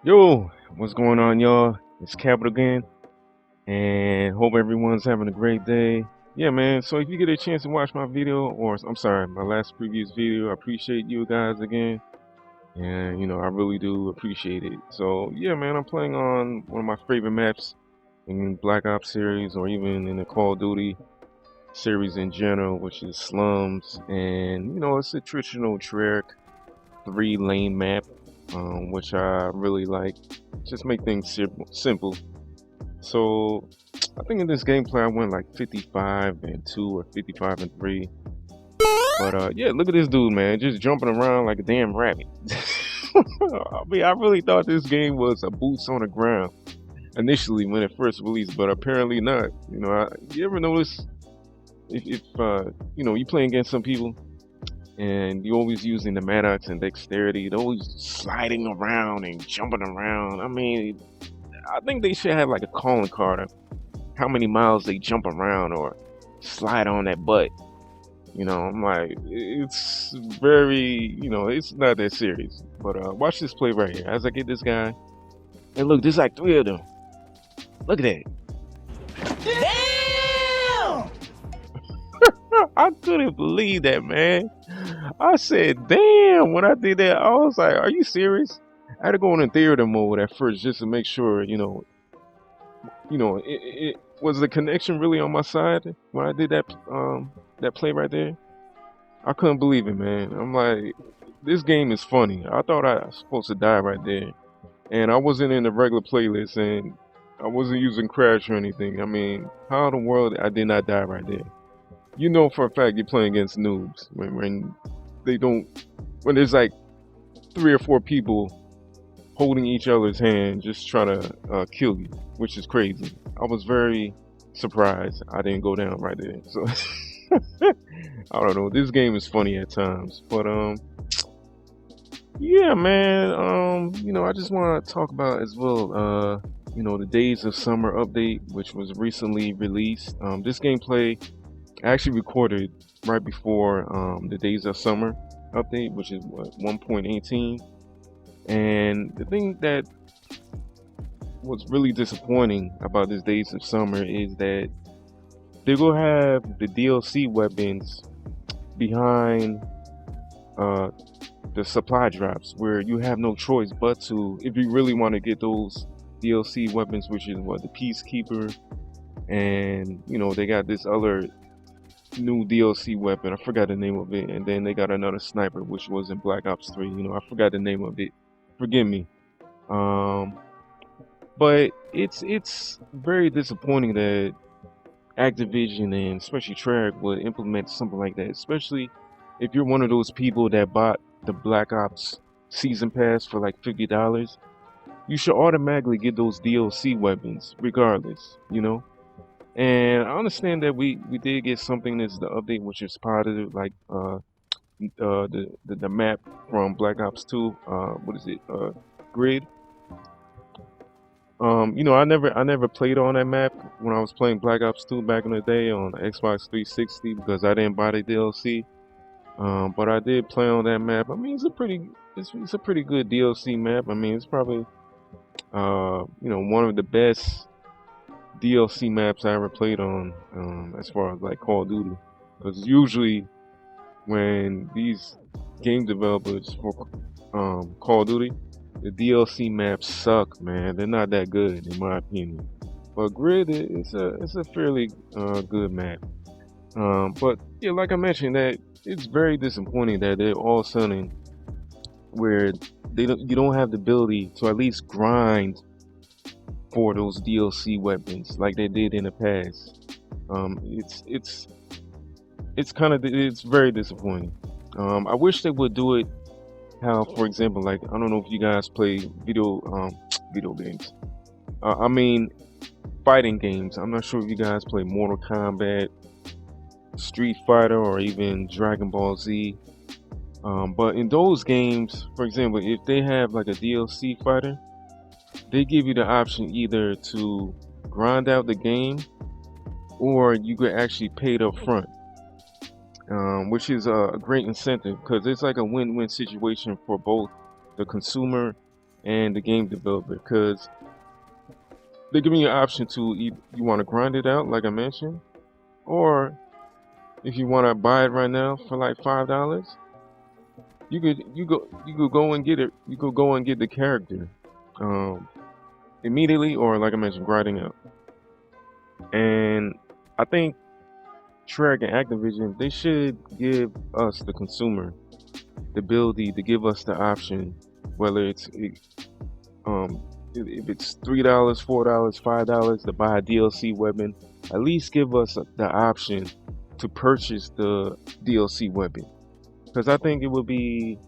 Yo, what's going on, y'all? It's Capital again, and hope everyone's having a great day. Yeah, man. So if you get a chance to watch my video, or I'm sorry, my last previous video, I appreciate you guys again, and I really do appreciate it. So yeah, man, I'm playing on one of my favorite maps in Black Ops series, or even in the Call of Duty series in general, which is Slums, and it's a traditional Treyarch 3-lane map, which I really like. Just make things simple. So I think in this gameplay I went like 55 and 2 or 55 and 3. But yeah, look at this dude, man, just jumping around like a damn rabbit. I mean, I really thought this game was a boots on the ground initially when it first released, but apparently not. You ever notice if you playing against some people and you always using the Maddox and dexterity, they're always sliding around and jumping around. I mean, I think they should have like a calling card of how many miles they jump around or slide on that butt. I'm like, it's very, it's not that serious. But watch this play right here. As I get this guy, and look, there's like 3 of them. Look at that. Damn! I couldn't believe that, man. I said, damn, when I did that, I was like, are you serious? I had to go in theater mode at first just to make sure, it was the connection really on my side when I did that play right there. I couldn't believe it, man. I'm like, this game is funny. I thought I was supposed to die right there, and I wasn't in the regular playlist, and I wasn't using crash or anything. I mean, how in the world I did not die right there? You know for a fact you're playing against noobs when they don't when there's like 3 or 4 people holding each other's hand just trying to kill you, which is crazy. I was very surprised I didn't go down right there. So I don't know. This game is funny at times, but yeah, man. I just want to talk about as well. The Days of Summer update, which was recently released. This gameplay I actually recorded right before the Days of Summer update, which is what 1.18. And the thing that was really disappointing about this Days of Summer is that they're gonna have the DLC weapons behind uh, the supply drops, where you have no choice but to, if you really want to get those DLC weapons, which is what the Peacekeeper, and they got this other new DLC weapon. I forgot the name of it, and then they got another sniper, which was in Black Ops 3. I forgot the name of it. Forgive me. Um, but it's very disappointing that Activision and especially Treyarch would implement something like that, especially if you're one of those people that bought the Black Ops season pass for like $50. You should automatically get those DLC weapons regardless. And I understand that we did get something that's the update, which is positive, like the map from Black Ops 2. What is it? Grid. I never played on that map when I was playing Black Ops 2 back in the day on Xbox 360 because I didn't buy the DLC. But I did play on that map. I mean, it's a pretty good DLC map. I mean, it's probably one of the best DLC maps I ever played on, as far as like Call of Duty. Because usually when these game developers for Call of Duty, the DLC maps suck, man. They're not that good in my opinion. But Grid it's a fairly good map. But yeah, like I mentioned, that it's very disappointing that they're all of a sudden where you don't have the ability to at least grind for those DLC weapons like they did in the past. It's very disappointing. I wish they would do it how, for example, like I don't know if you guys play video games. I mean fighting games. I'm not sure if you guys play Mortal Kombat, Street Fighter, or even Dragon Ball Z. But in those games, for example, if they have like a DLC fighter, they give you the option either to grind out the game or you could actually pay it up front, which is a great incentive because it's like a win-win situation for both the consumer and the game developer, because they're giving you an option to you want to grind it out, like I mentioned, or if you want to buy it right now for like $5, you could go and get it. You could go and get the character um, immediately, or like I mentioned, grinding out. And I think Trek and Activision, they should give us, the consumer, the ability to give us the option, whether um if it's $3, $4, $5 to buy a DLC weapon, at least give us the option to purchase the DLC weapon, because I think it would be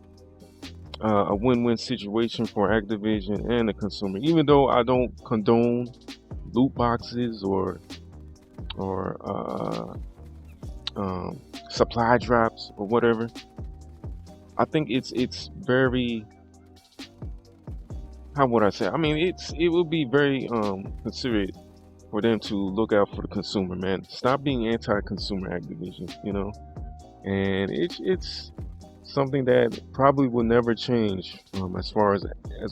a win-win situation for Activision and the consumer. Even though I don't condone loot boxes or supply drops or whatever, I think it's very, how would I say? I mean, it would be very considerate for them to look out for the consumer, man. Stop being anti-consumer, Activision, and it's something that probably will never change, as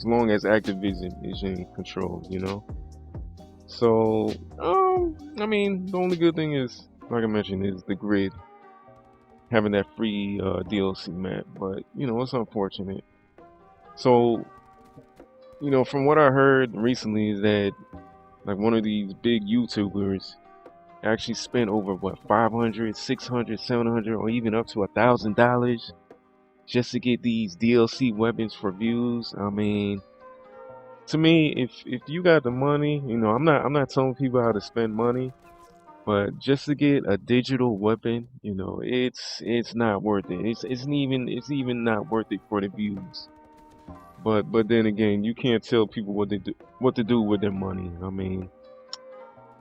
long as Activision is in control. So, I mean, the only good thing is, like I mentioned, is the grid having that free DLC map, but it's unfortunate. So, from what I heard recently is that, like, one of these big YouTubers actually spent over what, 500, 600, 700, or even up to $1,000 just to get these DLC weapons for views. I mean, to me, if you got the money, I'm not telling people how to spend money, but just to get a digital weapon, it's not worth it. It's even not worth it for the views. But then again, you can't tell people what to do with their money. I mean,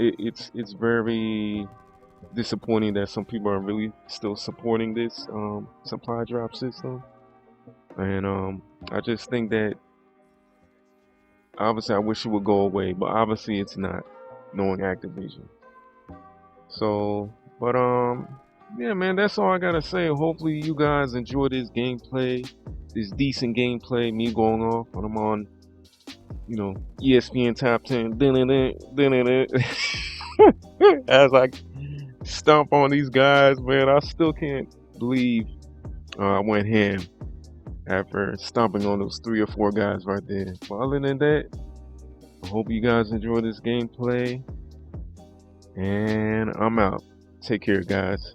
it's very disappointing that some people are really still supporting this supply drop system. And I just think that, obviously, I wish it would go away, but obviously it's not, knowing Activision. So, but yeah, man, that's all I gotta say. Hopefully you guys enjoy this gameplay, this decent gameplay. Me going off when I'm on, ESPN Top 10. As I stomp on these guys, man, I still can't believe I went ham after stomping on those 3 or 4 guys right there. But other than that, I hope you guys enjoy this gameplay, and I'm out. Take care, guys.